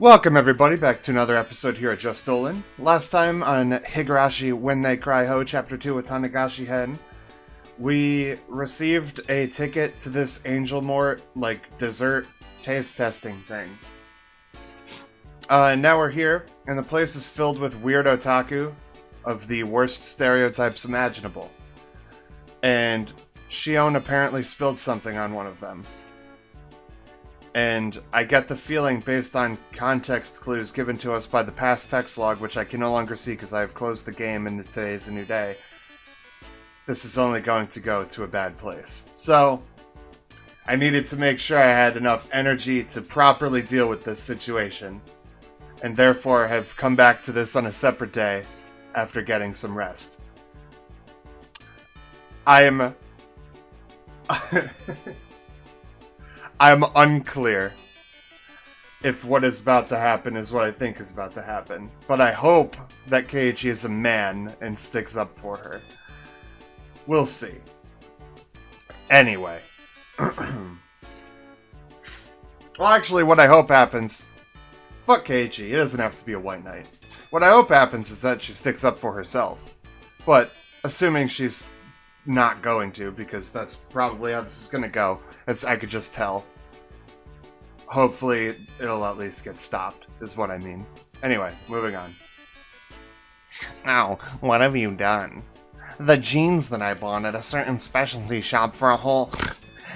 Welcome everybody back to another episode here at Just Dolan. Last time on Higurashi When They Cry Ho, Ch.2 Watanagashi Hen, we received a ticket to this Angel Mort, dessert taste testing thing. And now we're here, and the place is filled with weird otaku of the worst stereotypes imaginable. And Shion apparently spilled something on one of them. And I get the feeling, based on context clues given to us by the past text log, which I can no longer see because I have closed the game and today's a new day, this is only going to go to a bad place. So, I needed to make sure I had enough energy to properly deal with this situation, and therefore have come back to this on a separate day after getting some rest. I'm unclear if what is about to happen is what I think is about to happen, but I hope that Keiichi is a man and sticks up for her. We'll see. Anyway. Well, actually, what I hope happens... Fuck Keiichi, it doesn't have to be a white knight. What I hope happens is that she sticks up for herself. But, assuming she's not going to, because that's probably how this is gonna go. I could just tell. Hopefully, it'll at least get stopped, is what I mean. Anyway, moving on. Ow, what have you done? The jeans that I bought at a certain specialty shop for a whole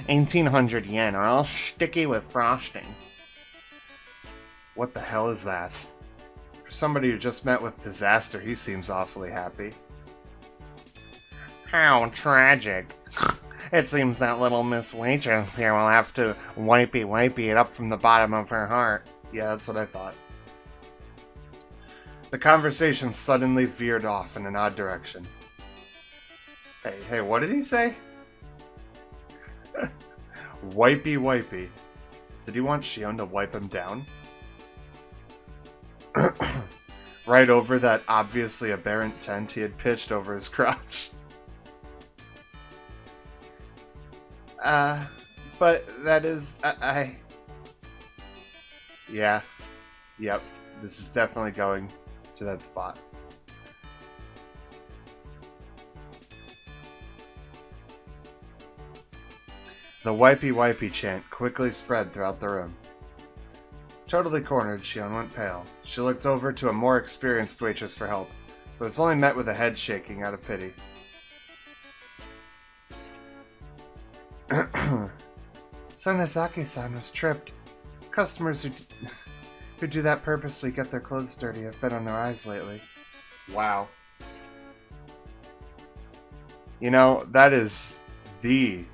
1,800 yen are all sticky with frosting. What the hell is that? For somebody who just met with disaster, he seems awfully happy. How tragic. It seems that little Miss Waitress here will have to wipey it up from the bottom of her heart. Yeah, that's what I thought. The conversation suddenly veered off in an odd direction. Hey, what did he say? Wipey. Did he want Shion to wipe him down? Right over that obviously aberrant tent he had pitched over his crotch. But that is, yeah, yep, this is definitely going to that spot. The wipey chant quickly spread throughout the room. Totally cornered, Shion went pale. She looked over to a more experienced waitress for help, but was only met with a head shaking out of pity. Sonozaki-san was tripped. Customers who do that purposely get their clothes dirty have been on their eyes lately. Wow. You know, that is the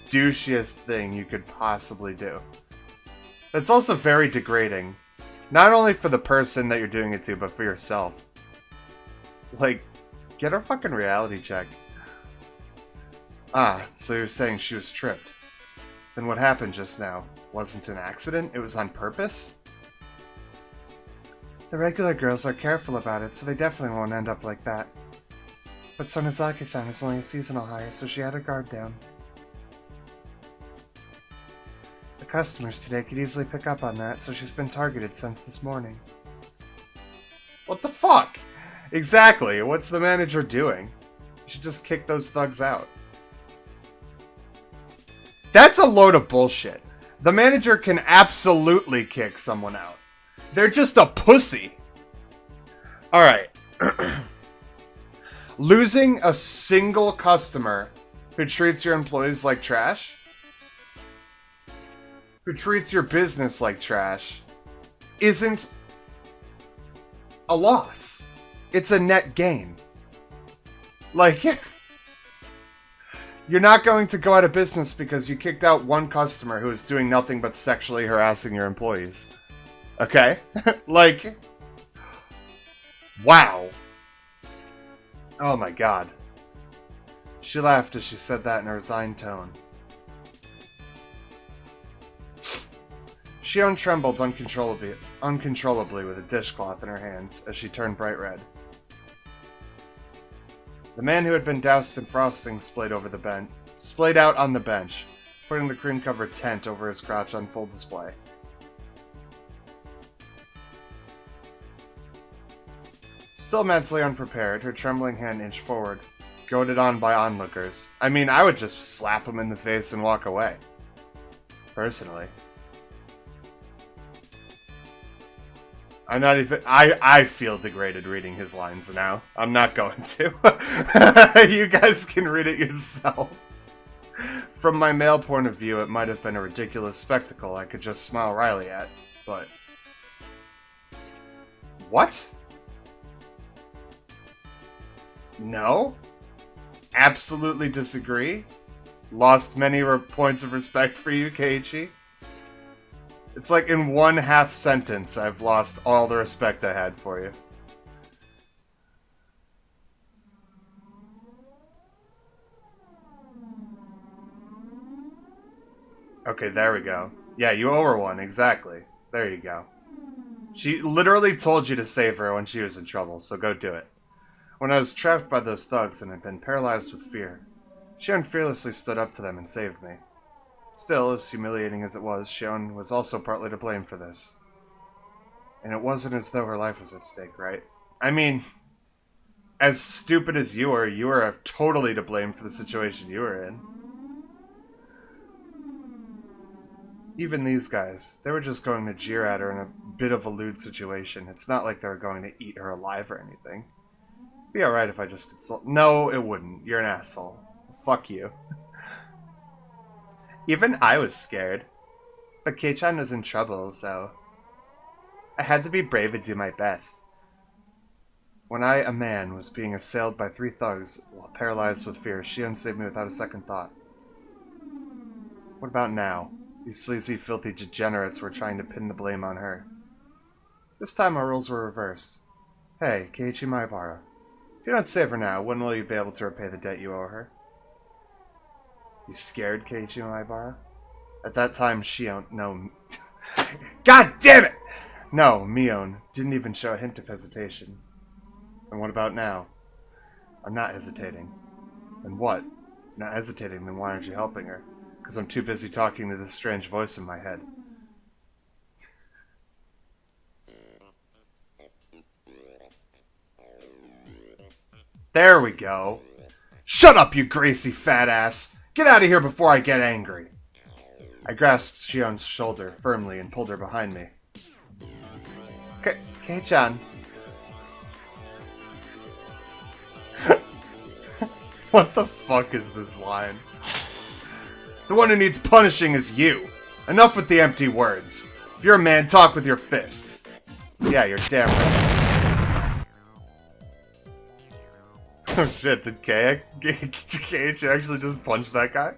douchiest thing you could possibly do. It's also very degrading. Not only for the person that you're doing it to, but for yourself. Like, get a fucking reality check. Ah, so you're saying she was tripped. Then what happened just now? Wasn't an accident? It was on purpose? The regular girls are careful about it, so they definitely won't end up like that. But Sonozaki-san is only a seasonal hire, so she had her guard down. The customers today could easily pick up on that, so she's been targeted since this morning. What the fuck? Exactly, what's the manager doing? You should just kick those thugs out. That's a load of bullshit. The manager can absolutely kick someone out. They're just a pussy. Alright. Losing a single customer who treats your employees like trash, who treats your business like trash, isn't a loss. It's a net gain. Like... You're not going to go out of business because you kicked out one customer who is doing nothing but sexually harassing your employees. Okay? Like... Wow. Oh my god. She laughed as she said that in a resigned tone. Shion trembled uncontrollably with a dishcloth in her hands as she turned bright red. The man who had been doused in frosting splayed out on the bench, putting the cream-covered tent over his crotch on full display. Still mentally unprepared, her trembling hand inched forward, goaded on by onlookers. I mean, I would just slap him in the face and walk away. Personally. I'm not even... I feel degraded reading his lines now. I'm not going to. You guys can read it yourself. From my male point of view, it might have been a ridiculous spectacle I could just smile wryly at, but... What? No? Absolutely disagree? Lost many points of respect for you, Keiichi? It's like in one half sentence, I've lost all the respect I had for you. Okay, there we go. Yeah, you owe her one, exactly. There you go. She literally told you to save her when she was in trouble, so go do it. When I was trapped by those thugs and had been paralyzed with fear, Shion fearlessly stood up to them and saved me. Still, as humiliating as it was, Shion was also partly to blame for this. And it wasn't as though her life was at stake, right? I mean, as stupid as you are totally to blame for the situation you were in. Even these guys, they were just going to jeer at her in a bit of a lewd situation. It's not like they were going to eat her alive or anything. It'd be alright if I just consult. No, it wouldn't. You're an asshole. Fuck you. Even I was scared. But Kei-chan was in trouble, so... I had to be brave and do my best. When I, a man, was being assailed by 3 thugs while paralyzed with fear, Shion saved me without a second thought. What about now? These sleazy, filthy degenerates were trying to pin the blame on her. This time our roles were reversed. Hey, Keiichi Maibara. If you don't save her now, when will you be able to repay the debt you owe her? You scared, Keiichi Maibara? At that time, Shion... No... God damn it! No, Mion didn't even show a hint of hesitation. And what about now? I'm not hesitating. Then what? If you're not hesitating, then why aren't you helping her? Because I'm too busy talking to this strange voice in my head. There we go. Shut up, you greasy fat ass! Get out of here before I get angry! I grasped Shion's shoulder firmly and pulled her behind me. Kei-chan. What the fuck is this line? The one who needs punishing is you. Enough with the empty words. If you're a man, talk with your fists. Yeah, you're damn right. Oh shit, did Keiichi actually just punch that guy?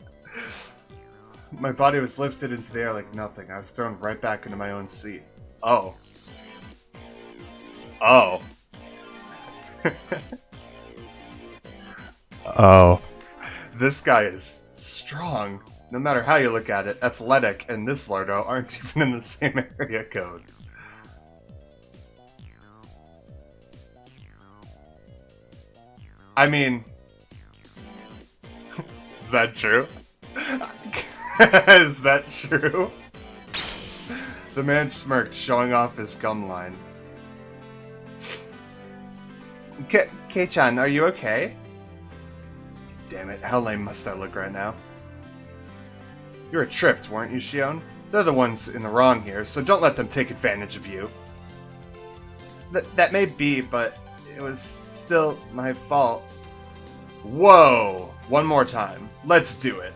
My body was lifted into the air like nothing. I was thrown right back into my own seat. Oh. Oh. Oh. This guy is strong. No matter how you look at it, athletic and this Lardo aren't even in the same area code. I mean... is that true? Is that true? The man smirked, showing off his gum line. Kei-chan, are you okay? Damn it, how lame must I look right now? You were tripped, weren't you, Shion? They're the ones in the wrong here, so don't let them take advantage of you. That may be, but it was still my fault. Whoa! One more time. Let's do it.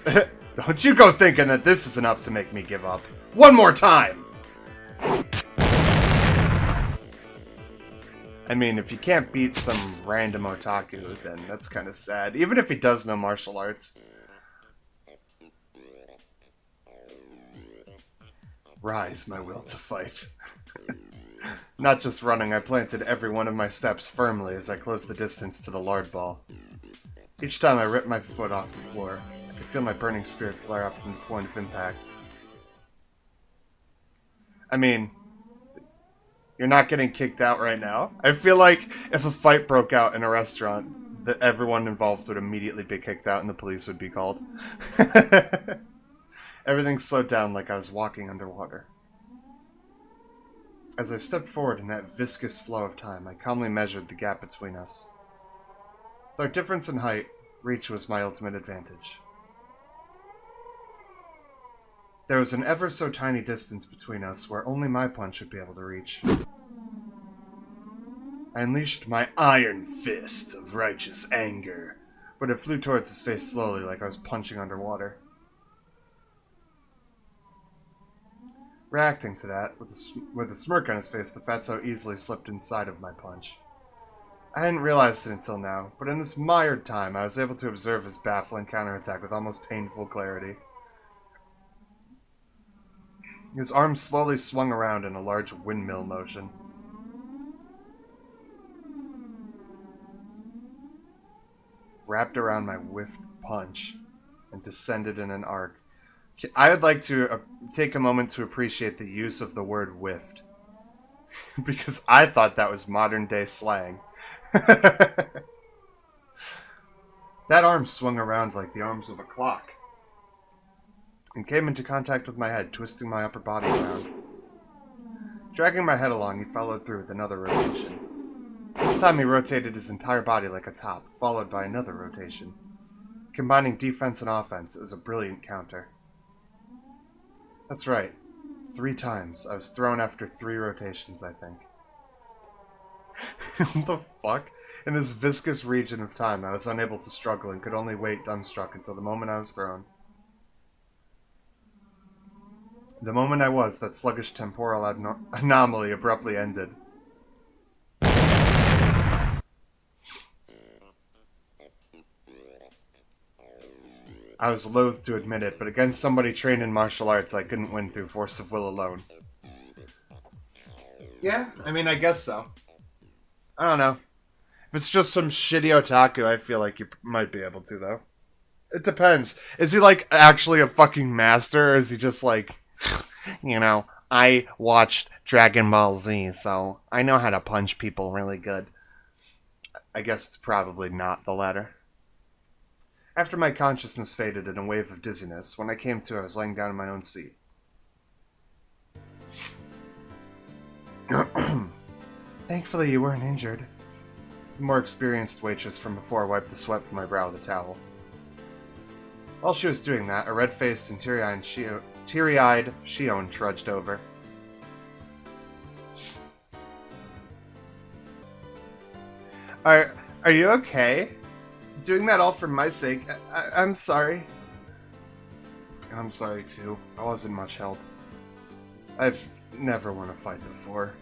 Alright. Don't you go thinking that this is enough to make me give up. One more time! I mean, if you can't beat some random otaku, then that's kind of sad. Even if he does know martial arts. Rise, my will to fight. Not just running, I planted every one of my steps firmly as I closed the distance to the lard ball. Each time I ripped my foot off the floor, I could feel my burning spirit flare up from the point of impact. I mean, you're not getting kicked out right now. I feel like if a fight broke out in a restaurant, that everyone involved would immediately be kicked out and the police would be called. Everything slowed down like I was walking underwater. As I stepped forward in that viscous flow of time, I calmly measured the gap between us. With our difference in height, reach was my ultimate advantage. There was an ever so tiny distance between us where only my punch would be able to reach. I unleashed my iron fist of righteous anger, but it flew towards his face slowly like I was punching underwater. Reacting to that, with a smirk on his face, the fatso easily slipped inside of my punch. I hadn't realized it until now, but in this mired time, I was able to observe his baffling counterattack with almost painful clarity. His arm slowly swung around in a large windmill motion. Wrapped around my whiffed punch and descended in an arc. I would like to take a moment to appreciate the use of the word whiffed. Because I thought that was modern day slang. That arm swung around like the arms of a clock and came into contact with my head, twisting my upper body around. Dragging my head along, he followed through with another rotation. This time he rotated his entire body like a top, followed by another rotation. Combining defense and offense, it was a brilliant counter. That's right. 3 times. I was thrown after 3 rotations, I think. What the fuck? In this viscous region of time, I was unable to struggle and could only wait dumbstruck until the moment I was thrown. The moment I was, that sluggish temporal anomaly abruptly ended. I was loath to admit it, but against somebody trained in martial arts, I couldn't win through force of will alone. Yeah, I mean, I guess so. I don't know. If it's just some shitty otaku, I feel like you might be able to, though. It depends. Is he, like, actually a fucking master, or is he just, like, you know, I watched Dragon Ball Z, so I know how to punch people really good. I guess it's probably not the latter. After my consciousness faded in a wave of dizziness, when I came to, I was laying down in my own seat. Thankfully, you weren't injured. The more experienced waitress from before wiped the sweat from my brow with a towel. While she was doing that, a red-faced and teary-eyed Shion trudged over. Are you okay? Doing that all for my sake. I'm sorry. I'm sorry, too. I wasn't much help. I've never won a fight before.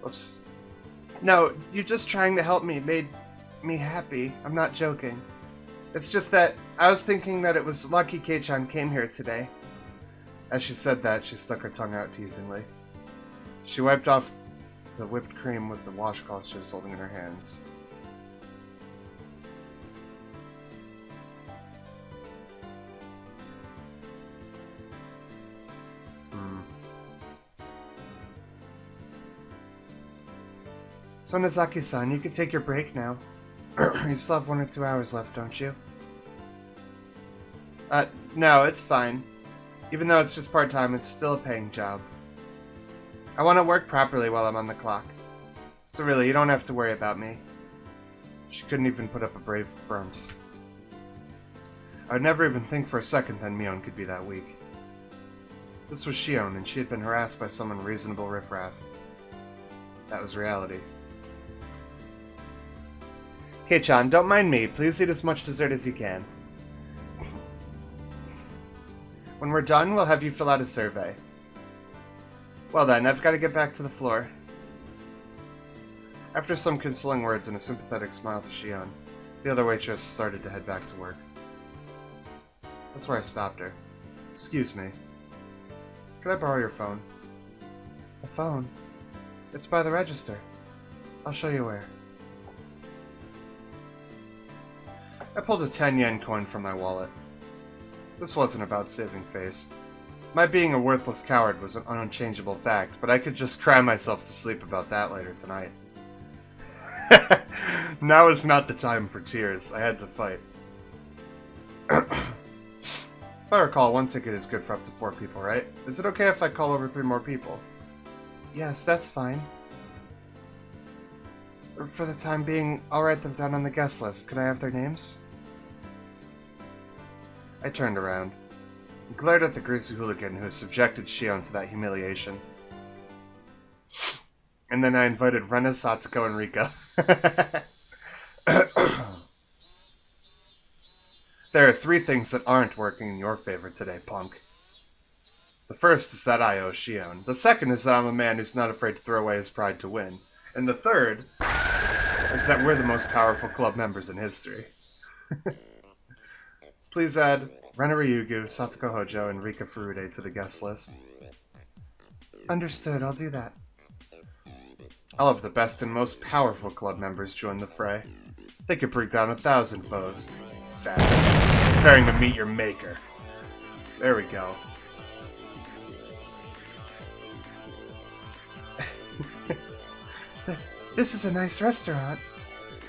Oops. No, you just trying to help me made me happy. I'm not joking. It's just that I was thinking that it was lucky Kei-chan came here today. As she said that, she stuck her tongue out teasingly. She wiped off the whipped cream with the washcloth she was holding in her hands. So Nozaki-san, you can take your break now. You still have 1 or 2 hours left, don't you? No, it's fine. Even though it's just part-time, it's still a paying job. I want to work properly while I'm on the clock. So really, you don't have to worry about me. She couldn't even put up a brave front. I would never even think for a second that Mion could be that weak. This was Shion, and she had been harassed by some unreasonable riffraff. That was reality. Kei-chan, don't mind me. Please eat as much dessert as you can. When we're done, we'll have you fill out a survey. Well then, I've got to get back to the floor. After some consoling words and a sympathetic smile to Shion, the other waitress started to head back to work. That's where I stopped her. Excuse me. Could I borrow your phone? A phone? It's by the register. I'll show you where. I pulled a 10-yen coin from my wallet. This wasn't about saving face. My being a worthless coward was an unchangeable fact, but I could just cry myself to sleep about that later tonight. Now is not the time for tears. I had to fight. If I recall, one ticket is good for up to 4 people, right? Is it okay if I call over 3 more people? Yes, that's fine. For the time being, I'll write them down on the guest list. Could I have their names? I turned around and glared at the greasy hooligan who had subjected Shion to that humiliation. And then I invited Rena, Satsuko, and Rika. There are 3 things that aren't working in your favor today, punk. The first is that I owe Shion. The second is that I'm a man who's not afraid to throw away his pride to win. And the third is that we're the most powerful club members in history. Please add Rena Ryugu, Satsuko Hojo, and Rika Furude to the guest list. Understood, I'll do that. I'll have the best and most powerful club members join the fray. They could bring down 1,000 foes. Fabulous. Preparing to meet your maker. There we go. This is a nice restaurant.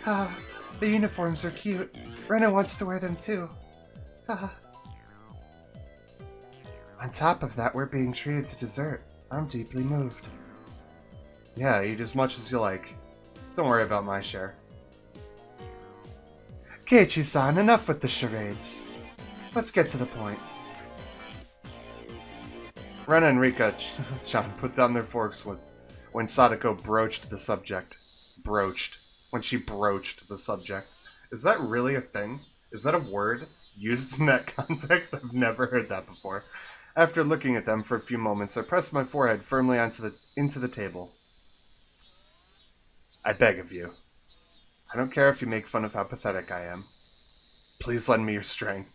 Ah, the uniforms are cute. Rena wants to wear them too. Ah. On top of that, we're being treated to dessert. I'm deeply moved. Yeah, eat as much as you like. Don't worry about my share. Keiichi-san, enough with the charades. Let's get to the point. Rena and Rika-chan put down their forks when Sadako broached the subject. When she broached the subject. Is that really a thing? Is that a word used in that context? I've never heard that before. After looking at them for a few moments, I pressed my forehead firmly into the table. I beg of you. I don't care if you make fun of how pathetic I am. Please lend me your strength.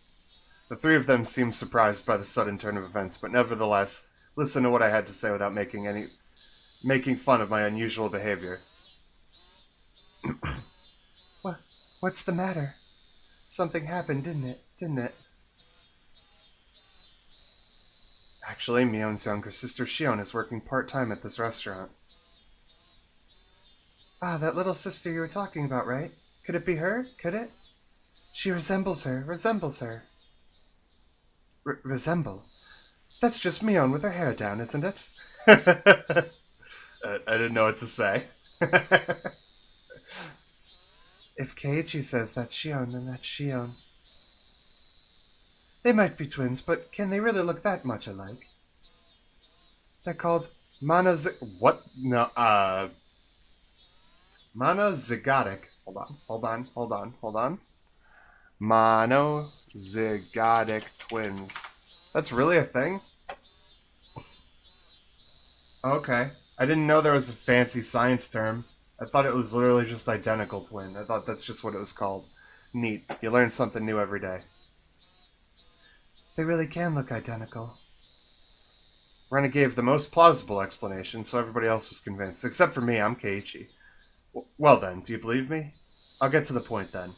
The 3 of them seemed surprised by the sudden turn of events, but nevertheless, listened to what I had to say without making fun of my unusual behavior. What's the matter? Something happened, didn't it? Actually, Mion's younger sister Shion is working part-time at this restaurant. Ah, that little sister you were talking about, right? Could it be her? Could it? She resembles her. Resemble? That's just Mion with her hair down, isn't it? I didn't know what to say. If Keiichi says that's Shion, then that's Shion. They might be twins, but can they really look that much alike? They're called what? No, monozygotic. Hold on. Monozygotic twins. That's really a thing? Okay. I didn't know there was a fancy science term. I thought it was literally just identical twin. I thought that's just what it was called. Neat. You learn something new every day. They really can look identical. Rena gave the most plausible explanation, so everybody else was convinced. Except for me, I'm Keiichi. Well then, do you believe me? I'll get to the point then.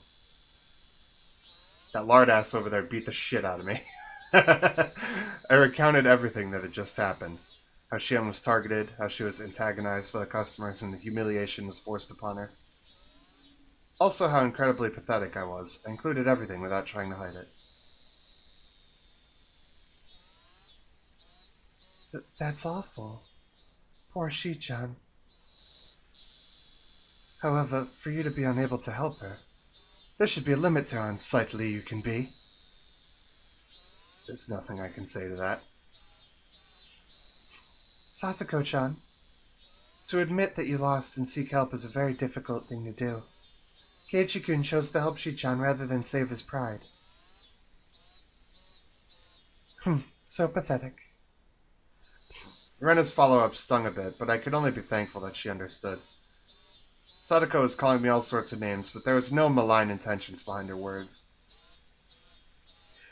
That lard ass over there beat the shit out of me. I recounted everything that had just happened. How Shion was targeted, how she was antagonized by the customers, and the humiliation was forced upon her. Also how incredibly pathetic I was. I included everything without trying to hide it. That's awful. Poor Shi-chan. However, for you to be unable to help her, there should be a limit to how unsightly you can be. There's nothing I can say to that. Satoko-chan, to admit that you lost and seek help is a very difficult thing to do. Keiichi-kun chose to help Shi-chan rather than save his pride. So pathetic. Rena's follow-up stung a bit, but I could only be thankful that she understood. Sadako was calling me all sorts of names, but there was no malign intentions behind her words.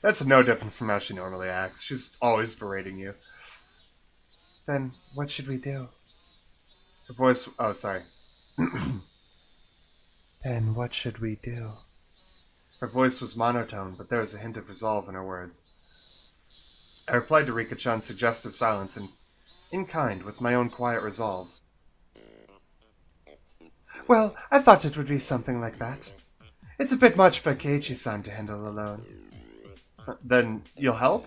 That's no different from how she normally acts. She's always berating you. Then, what should we do? Her voice... Oh, sorry. Then, what should we do? Her voice was monotone, but there was a hint of resolve in her words. I replied to Rika-chan's suggestive silence in kind, with my own quiet resolve. Well, I thought it would be something like that. It's a bit much for Keiichi-san to handle alone. Then you'll help?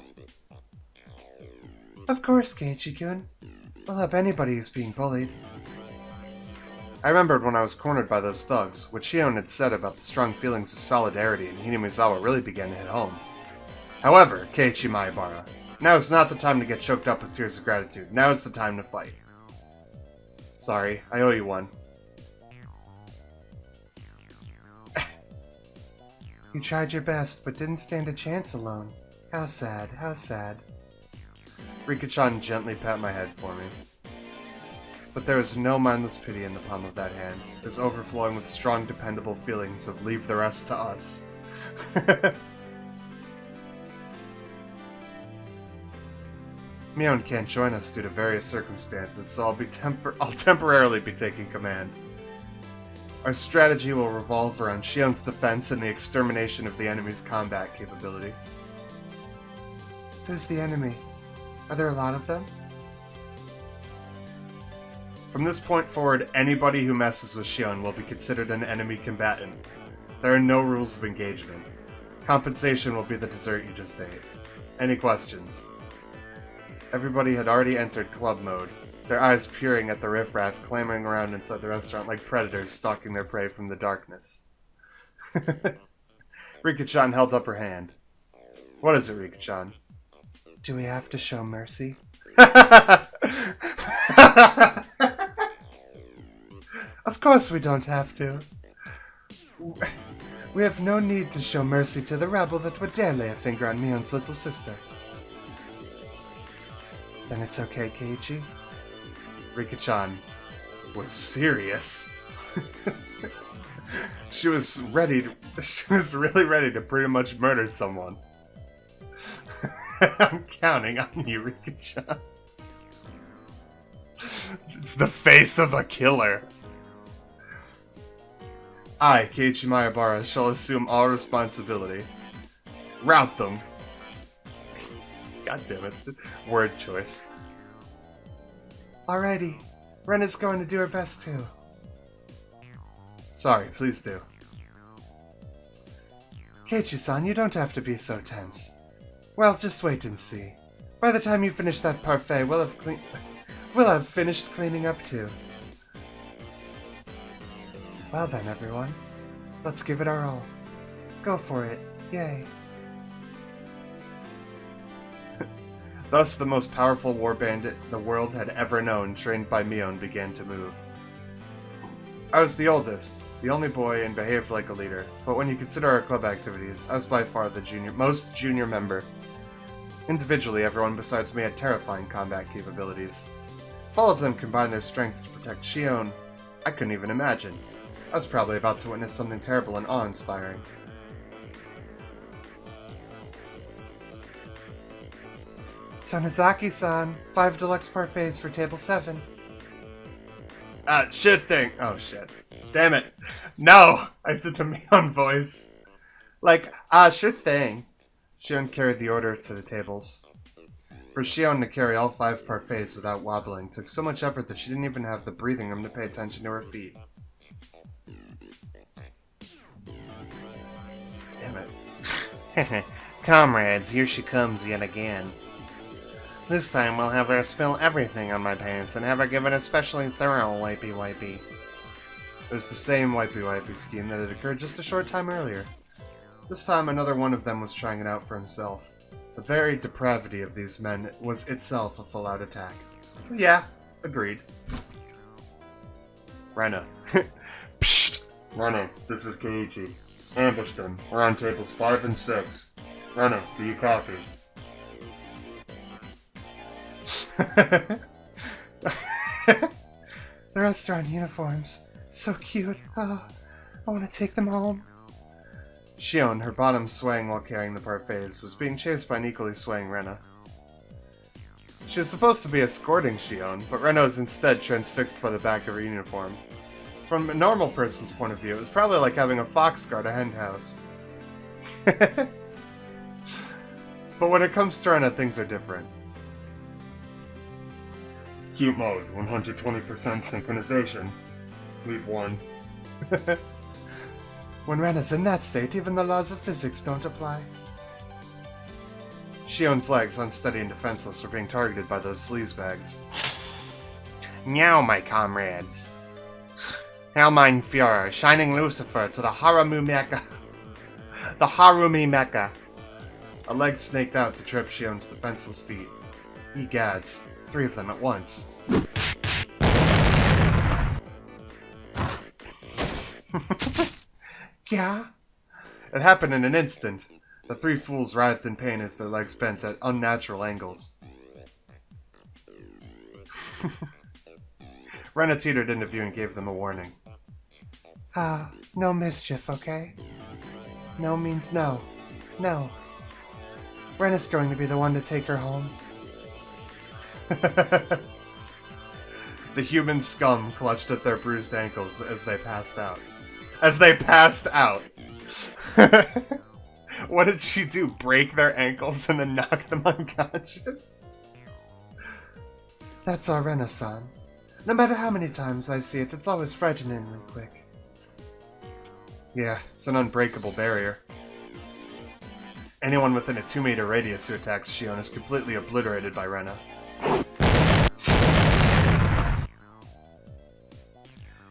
Of course, Keiichi-kun. We'll help anybody who's being bullied. I remembered when I was cornered by those thugs, what Shion had said about the strong feelings of solidarity in Hinamizawa really began to hit home. However, Keiichi Maebara, now is not the time to get choked up with tears of gratitude. Now is the time to fight. Sorry, I owe you one. You tried your best, but didn't stand a chance alone. How sad, how sad. Rika-chan gently pat my head for me. But there was no mindless pity in the palm of that hand. It was overflowing with strong, dependable feelings of leave the rest to us. Mion can't join us due to various circumstances, so I'll temporarily be taking command. Our strategy will revolve around Shion's defense and the extermination of the enemy's combat capability. Who's the enemy? Are there a lot of them? From this point forward, anybody who messes with Shion will be considered an enemy combatant. There are no rules of engagement. Compensation will be the dessert you just ate. Any questions? Everybody had already entered club mode, their eyes peering at the riffraff clamoring around inside the restaurant like predators stalking their prey from the darkness. Rika-chan held up her hand. What is it, Rika-chan? Do we have to show mercy? Of course we don't have to. We have no need to show mercy to the rebel that would dare lay a finger on Mion's little sister. Then it's okay, Keiichi. Rika-chan was serious. She was really ready to pretty much murder someone. I'm counting on you, Rika-chan. It's the face of a killer. I, Keiichi Maebara, shall assume all responsibility. Rout them. God damn it. Word choice. Alrighty. Ren is going to do her best too. Sorry, please do. Keiichi-san, you don't have to be so tense. Well, just wait and see. By the time you finish that parfait, we'll have finished cleaning up too. Well then, everyone. Let's give it our all. Go for it. Yay. Thus, the most powerful war bandit the world had ever known, trained by Mion, began to move. I was the oldest, the only boy, and behaved like a leader, but when you consider our club activities, I was by far the most junior member. Individually, everyone besides me had terrifying combat capabilities. If all of them combined their strengths to protect Shion, I couldn't even imagine. I was probably about to witness something terrible and awe-inspiring. Sonozaki-san, 5 deluxe parfaits for table 7. Shit thing. Oh, shit. Damn it. No! I did the Mion voice. Like, sure thing. Shion carried the order to the tables. For Shion to carry all 5 parfaits without wobbling took so much effort that she didn't even have the breathing room to pay attention to her feet. Damn it. Comrades, here she comes yet again. This time we'll have her spill everything on my pants and have her give an especially thorough wipey-wipey. It was the same wipey-wipey scheme that had occurred just a short time earlier. This time another one of them was trying it out for himself. The very depravity of these men was itself a full-out attack. Yeah, agreed. Rena. Psst! Rena, this is Keiichi. Ambush them. We're on tables 5 and 6. Rena, do you copy? The restaurant uniforms. So cute. Oh, I want to take them home. Shion, her bottom swaying while carrying the parfaits, was being chased by an equally swaying Rena. She was supposed to be escorting Shion, but Rena was instead transfixed by the back of her uniform. From a normal person's point of view, it was probably like having a fox guard a hen house. But when it comes to Rena, things are different. Cute mode, 120% synchronization. Leave 1. When Rena's in that state, even the laws of physics don't apply. Shion's legs, unsteady and defenseless, were being targeted by those sleazebags. Now, my comrades. Hail mein Führer, shining Lucifer to the Harumi Mecca. The Harumi Mecca. A leg snaked out to trip Shion's defenseless feet. Egads, 3 of them at once. Yeah? It happened in an instant. The 3 fools writhed in pain as their legs bent at unnatural angles. Rena teetered into view and gave them a warning. No mischief, okay? No means no. No. Rena's going to be the one to take her home. The human scum clutched at their bruised ankles as they passed out. What did she do? Break their ankles and then knock them unconscious? That's our Rena-san. No matter how many times I see it, it's always frighteningly quick. Yeah, it's an unbreakable barrier. Anyone within a 2-meter radius who attacks Shion is completely obliterated by Rena.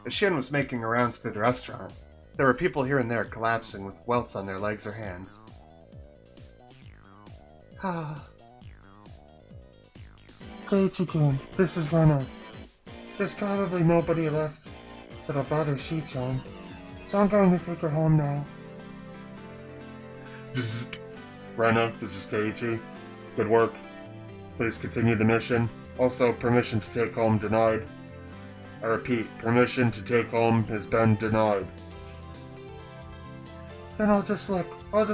As Shion was making her rounds through the restaurant, there were people here and there collapsing with welts on their legs or hands. Koichi-kun, this is Rena. There's probably nobody left that'll bother Shi-chan, so I'm going to take her home now. Rena, this is Koichi. Good work. Please continue the mission. Also, permission to take home denied. I repeat, permission to take home has been denied. Then I'll just look. I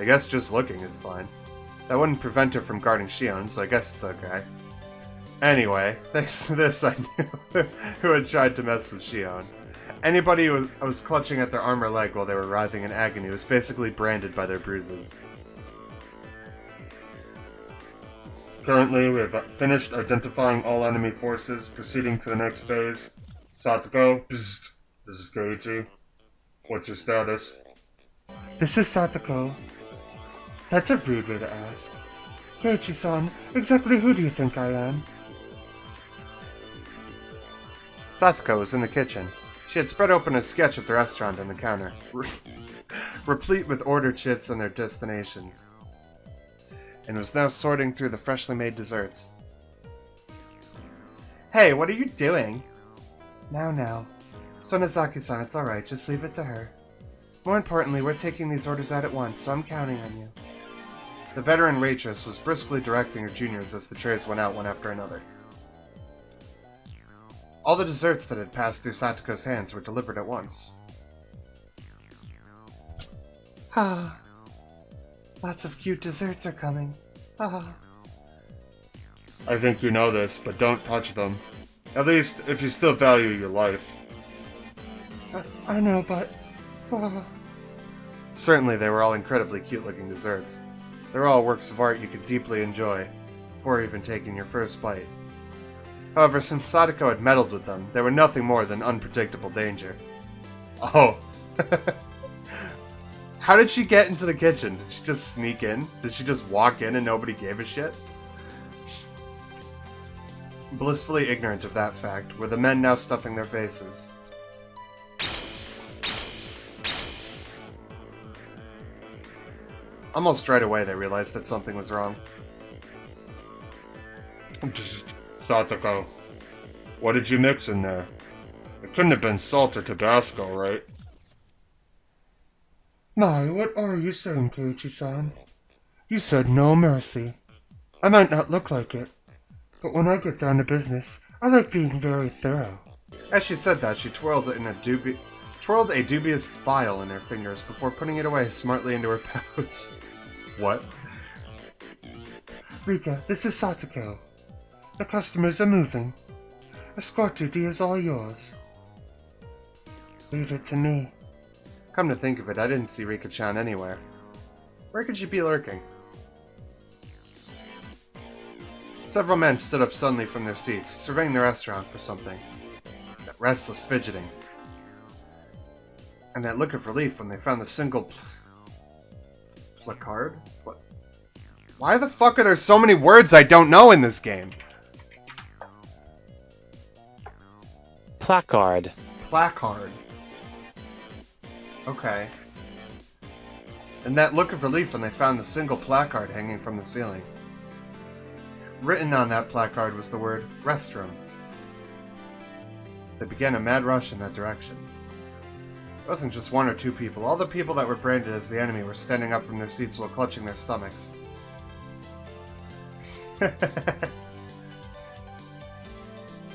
guess just looking is fine. That wouldn't prevent her from guarding Shion, so I guess it's okay. Anyway, thanks to this, I knew who had tried to mess with Shion. Anybody who was clutching at their arm or leg while they were writhing in agony was basically branded by their bruises. Currently, we have finished identifying all enemy forces, proceeding to the next phase. Satoko, this is Koichi. What's your status? This is Satoko. That's a rude way to ask. Koichi-san, exactly who do you think I am? Satoko was in the kitchen. She had spread open a sketch of the restaurant on the counter, replete with order chits and their destinations, and was now sorting through the freshly made desserts. Hey, what are you doing? Now. Sonozaki-san, it's alright, just leave it to her. More importantly, we're taking these orders out at once, so I'm counting on you. The veteran waitress was briskly directing her juniors as the trays went out one after another. All the desserts that had passed through Satoko's hands were delivered at once. Lots of cute desserts are coming. I think you know this, but don't touch them. At least, if you still value your life. I know, but... Certainly, they were all incredibly cute-looking desserts. They were all works of art you could deeply enjoy, before even taking your first bite. However, since Satoko had meddled with them, they were nothing more than unpredictable danger. Oh. How did she get into the kitchen? Did she just sneak in? Did she just walk in and nobody gave a shit? Blissfully ignorant of that fact, were the men now stuffing their faces. Almost right away they realized that something was wrong. Satoko, what did you mix in there? It couldn't have been salt or Tabasco, right? My, what are you saying, Koichi-san? You said no mercy. I might not look like it, but when I get down to business, I like being very thorough. As she said that, she twirled a dubious file in her fingers before putting it away smartly into her pouch. What? Rika, this is Satoko. The customers are moving. Escort duty is all yours. Leave it to me. Come to think of it, I didn't see Rika-chan anywhere. Where could she be lurking? Several men stood up suddenly from their seats, surveying the restaurant for something. That restless fidgeting. And that look of relief when they found the single Placard? What? Why the fuck are there so many words I don't know in this game? Placard. Placard. Okay. And that look of relief when they found the single placard hanging from the ceiling. Written on that placard was the word restroom. They began a mad rush in that direction. It wasn't just one or two people. All the people that were branded as the enemy were standing up from their seats while clutching their stomachs.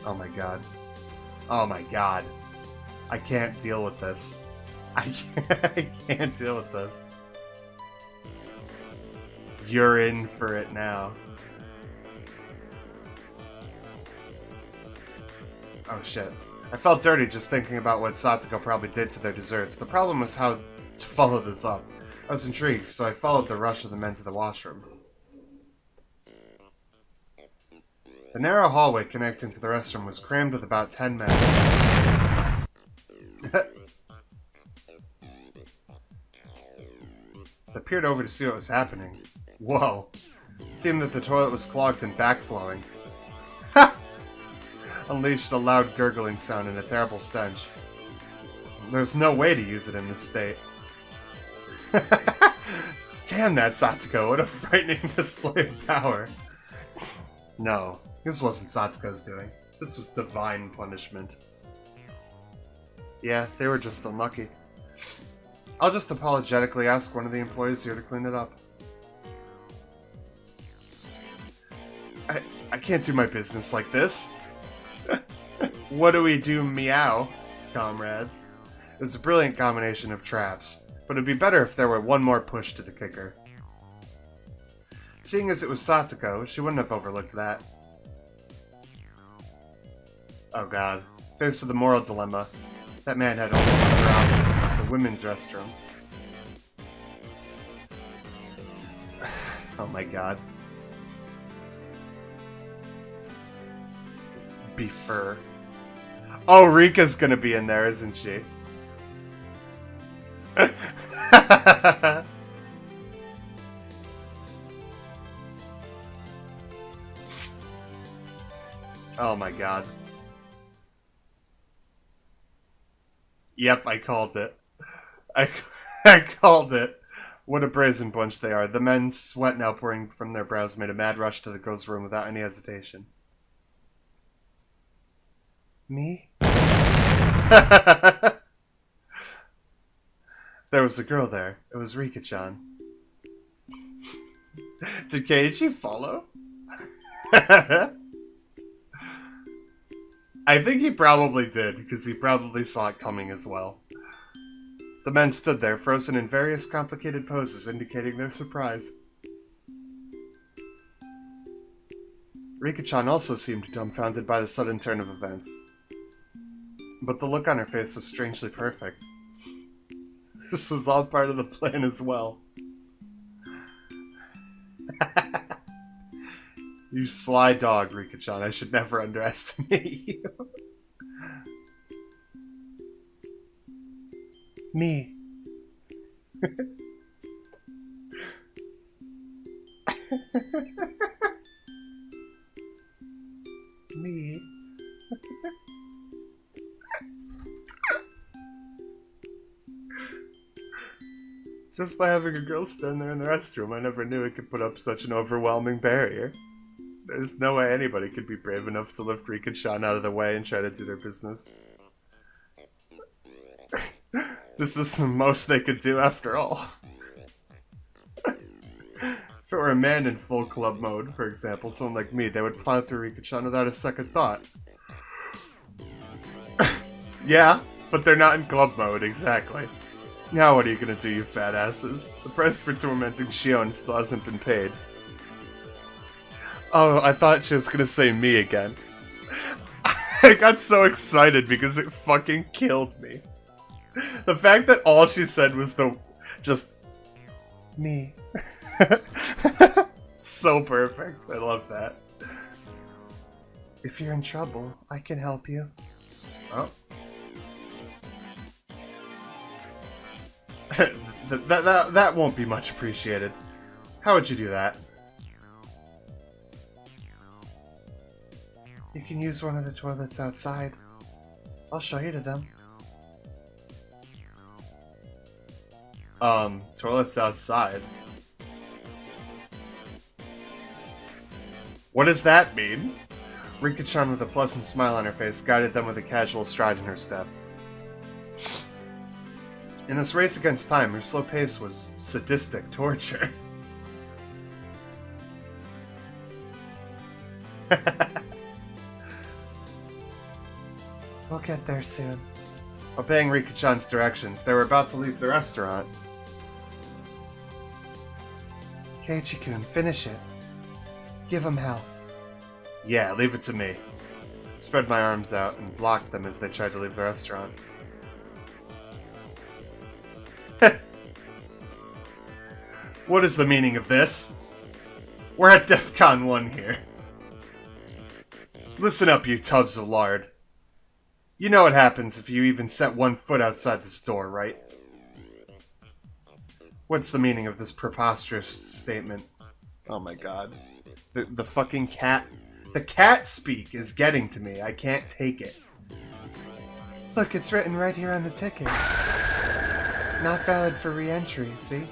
Oh my god. Oh my god. I can't deal with this. I can't deal with this. You're in for it now. Oh shit. I felt dirty just thinking about what Satoko probably did to their desserts. The problem was how to follow this up. I was intrigued, so I followed the rush of the men to the washroom. The narrow hallway connecting to the restroom was crammed with about 10 men. As I peered over to see what was happening. Whoa. It seemed that the toilet was clogged and backflowing. Ha! Unleashed a loud gurgling sound and a terrible stench. There's no way to use it in this state. Damn that Satoko, what a frightening display of power. No, this wasn't Satoko's doing. This was divine punishment. Yeah, they were just unlucky. I'll just apologetically ask one of the employees here to clean it up. I can't do my business like this. What do we do, meow, comrades? It was a brilliant combination of traps, but it'd be better if there were one more push to the kicker. Seeing as it was Satoko, she wouldn't have overlooked that. Oh god. Faced with a moral dilemma, that man had only one other option, the women's restroom. Oh my god. Befer. Oh, Rika's gonna be in there, isn't she? Oh my god. Yep, I called it. I called it. What a brazen bunch they are. The men's sweat now pouring from their brows made a mad rush to the girls' room without any hesitation. Me? There was a girl there. It was Rika-chan. Did Keiichi follow? I think he probably did, because he probably saw it coming as well. The men stood there, frozen in various complicated poses, indicating their surprise. Rika-chan also seemed dumbfounded by the sudden turn of events. But the look on her face was strangely perfect. This was all part of the plan as well. You sly dog, Rika-chan. I should never underestimate you. Me. Me. Just by having a girl stand there in the restroom, I never knew it could put up such an overwhelming barrier. There's no way anybody could be brave enough to lift Rika-chan out of the way and try to do their business. This was the most they could do after all. If it were a man in full club mode, for example, someone like me, they would plow through Rika-chan without a second thought. Yeah, but they're not in club mode, exactly. Now what are you gonna do, you fat asses? The price for tormenting Shion still hasn't been paid. Oh, I thought she was gonna say me again. I got so excited because it fucking killed me. The fact that all she said was just me. So perfect. I love that. If you're in trouble, I can help you. Oh. That won't be much appreciated. How would you do that? You can use one of the toilets outside. I'll show you to them. Toilets outside? What does that mean? Rika-chan, with a pleasant smile on her face, guided them with a casual stride in her step. In this race against time, her slow pace was sadistic torture. We'll get there soon. Obeying Rika-chan's directions, they were about to leave the restaurant. Keiichi-kun, finish it. Give him hell. Yeah, leave it to me. Spread my arms out and blocked them as they tried to leave the restaurant. What is the meaning of this? We're at DEFCON 1 here. Listen up, you tubs of lard. You know what happens if you even set one foot outside this door, right? What's the meaning of this preposterous statement? Oh my god. The fucking cat... The cat speak is getting to me. I can't take it. Look, it's written right here on the ticket. Not valid for re-entry, see?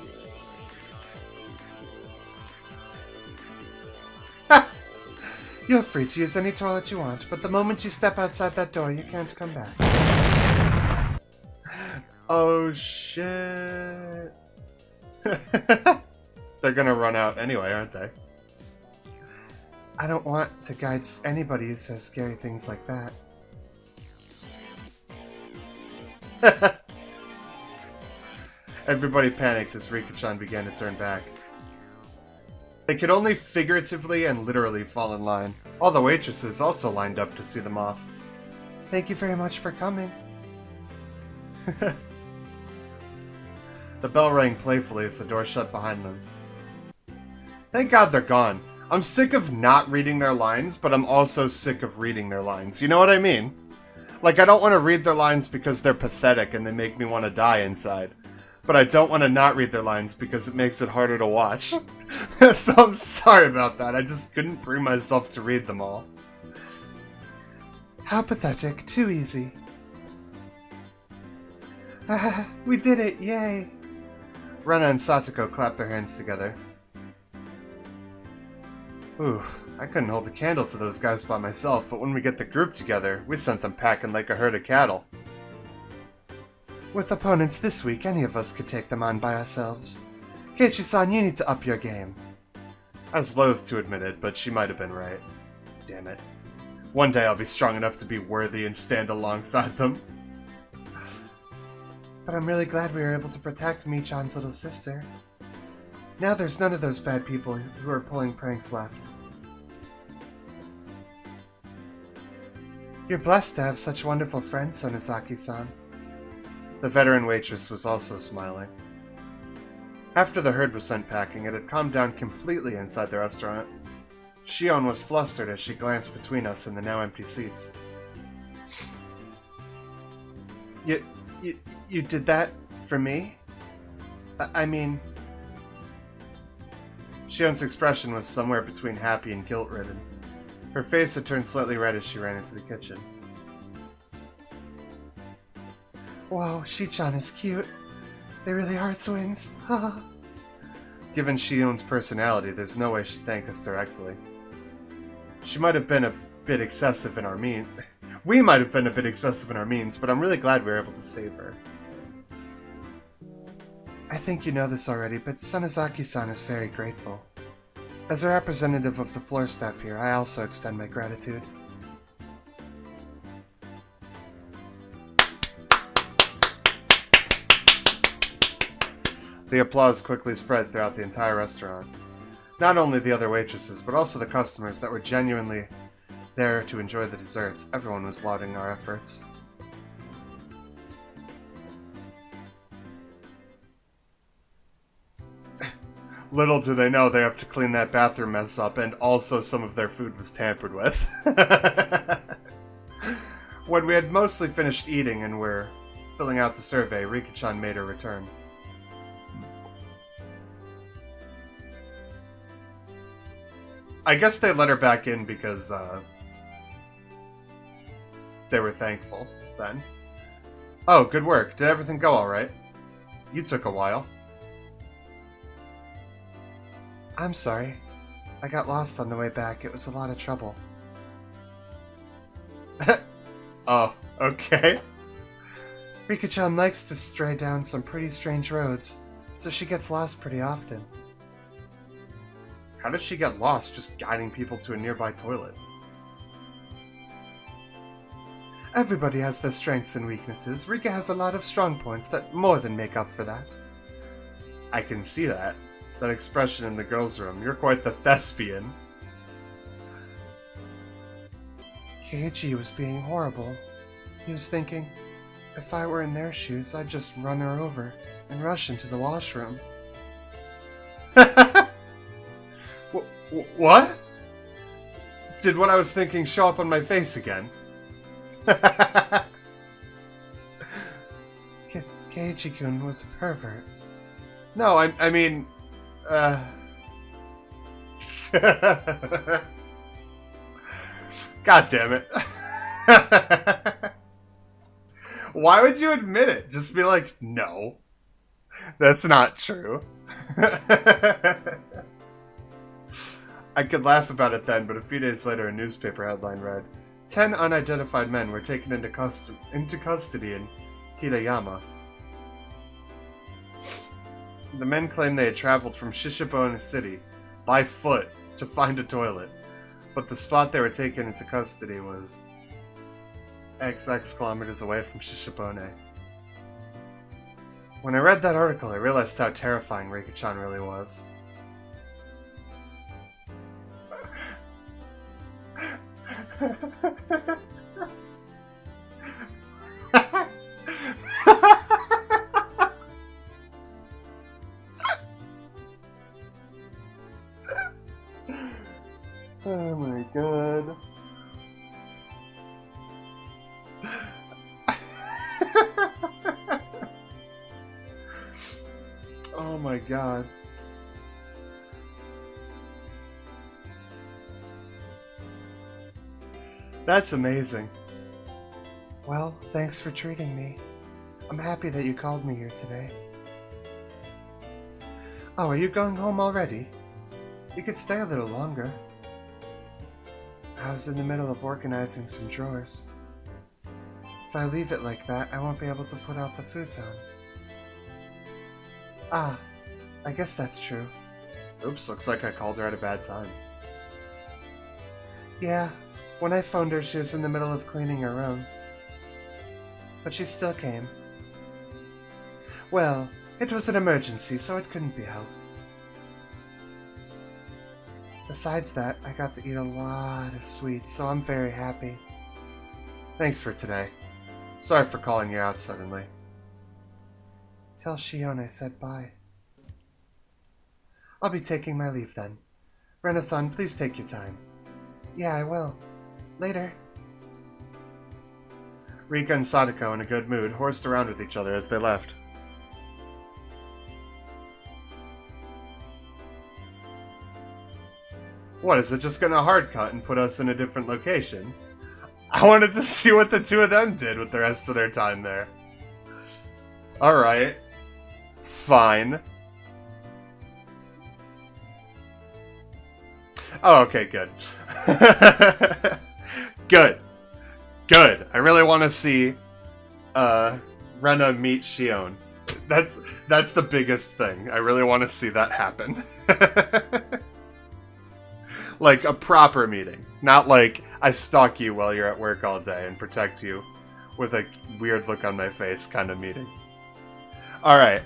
Ha! You're free to use any toilet you want, but the moment you step outside that door, you can't come back. Oh, shit. They're gonna run out anyway, aren't they? I don't want to guide anybody who says scary things like that. Everybody panicked as Rika-chan began to turn back. They could only figuratively and literally fall in line. All the waitresses also lined up to see them off. Thank you very much for coming. The bell rang playfully as the door shut behind them. Thank God they're gone. I'm sick of not reading their lines, but I'm also sick of reading their lines. You know what I mean? Like, I don't want to read their lines because they're pathetic and they make me want to die inside. But I don't want to not read their lines because it makes it harder to watch. So I'm sorry about that. I just couldn't bring myself to read them all. How pathetic. Too easy. We did it. Yay. Rena and Satoko clapped their hands together. Ooh, I couldn't hold a candle to those guys by myself, but when we get the group together, we sent them packing like a herd of cattle. With opponents this week, any of us could take them on by ourselves. Keiichi-san, you need to up your game. I was loath to admit it, but she might have been right. Damn it. One day I'll be strong enough to be worthy and stand alongside them. But I'm really glad we were able to protect Mi-chan's little sister. Now there's none of those bad people who are pulling pranks left. You're blessed to have such wonderful friends, Sonozaki-san. The veteran waitress was also smiling. After the herd was sent packing, it had calmed down completely inside the restaurant. Shion was flustered as she glanced between us and the now empty seats. You did that for me? I mean... Shion's expression was somewhere between happy and guilt-ridden. Her face had turned slightly red as she ran into the kitchen. Whoa, Shi-chan is cute. They really are twins. Given Shion's personality, there's no way she'd thank us directly. She might have been a bit excessive in our means. We might have been a bit excessive in our means, but I'm really glad we were able to save her. I think you know this already, but Sonozaki-san is very grateful. As a representative of the floor staff here, I also extend my gratitude. The applause quickly spread throughout the entire restaurant. Not only the other waitresses, but also the customers that were genuinely there to enjoy the desserts. Everyone was lauding our efforts. Little do they know they have to clean that bathroom mess up, and also some of their food was tampered with. When we had mostly finished eating and were filling out the survey, Rika-chan made her return. I guess they let her back in because, they were thankful, then. Oh, good work. Did everything go alright? You took a while. I'm sorry. I got lost on the way back. It was a lot of trouble. Oh, okay. Rika-chan likes to stray down some pretty strange roads, so she gets lost pretty often. How does she get lost just guiding people to a nearby toilet? Everybody has their strengths and weaknesses. Rika has a lot of strong points that more than make up for that. I can see that. That expression in the girls' room. You're quite the thespian. Keiichi was being horrible. He was thinking, if I were in their shoes, I'd just run her over and rush into the washroom. What? Did what I was thinking show up on my face again? Keiichi-kun was a pervert. No, I mean... God damn it. Why would you admit it? Just be like, no. That's not true. I could laugh about it then, but a few days later a newspaper headline read, 10 unidentified men were taken into custody in Hirayama. The men claimed they had traveled from Shishibone City by foot to find a toilet, but the spot they were taken into custody was XX kilometers away from Shishibone. When I read that article, I realized how terrifying Rika-chan really was. Oh my god. Oh my god. That's amazing. Well, thanks for treating me. I'm happy that you called me here today. Oh, are you going home already? You could stay a little longer. I was in the middle of organizing some drawers. If I leave it like that, I won't be able to put out the futon. Ah, I guess that's true. Oops, looks like I called her at a bad time. Yeah, when I phoned her, she was in the middle of cleaning her room. But she still came. Well, it was an emergency, so it couldn't be helped. Besides that, I got to eat a lot of sweets, so I'm very happy. Thanks for today. Sorry for calling you out suddenly. Tell Shion I said bye. I'll be taking my leave then. Rena-san, please take your time. Yeah, I will. Later. Rika and Sadako, in a good mood, horsed around with each other as they left. What, is it just gonna hard cut and put us in a different location? I wanted to see what the two of them did with the rest of their time there. Alright. Fine. Oh, okay, good. Good. Good. I really want to see Rena meet Shion. That's the biggest thing. I really want to see that happen. Like a proper meeting. Not like I stalk you while you're at work all day and protect you with a weird look on my face kind of meeting. Alright.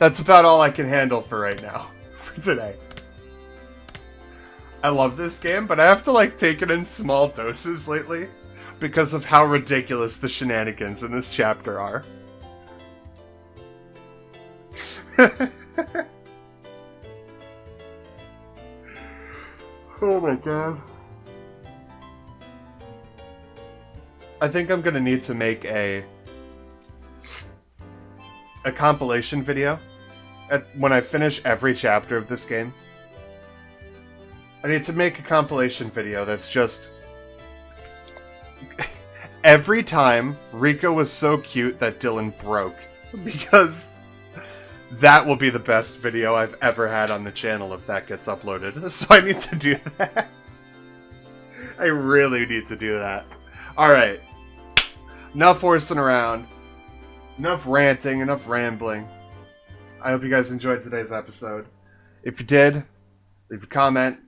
That's about all I can handle for right now. For today. I love this game, but I have to like take it in small doses lately because of how ridiculous the shenanigans in this chapter are. Oh my god. I think I'm gonna need to make a compilation video when I finish every chapter of this game. I need to make a compilation video that's just... every time Rico was so cute that Dylan broke. Because that will be the best video I've ever had on the channel if that gets uploaded. So I need to do that. I really need to do that. Alright. Enough horsing around. Enough ranting, enough rambling. I hope you guys enjoyed today's episode. If you did, leave a comment,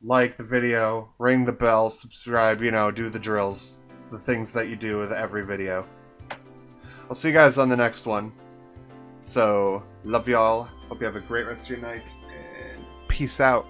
like the video, ring the bell, subscribe, you know, do the drills. The things that you do with every video. I'll see you guys on the next one. So, love y'all. Hope you have a great rest of your night. And peace out.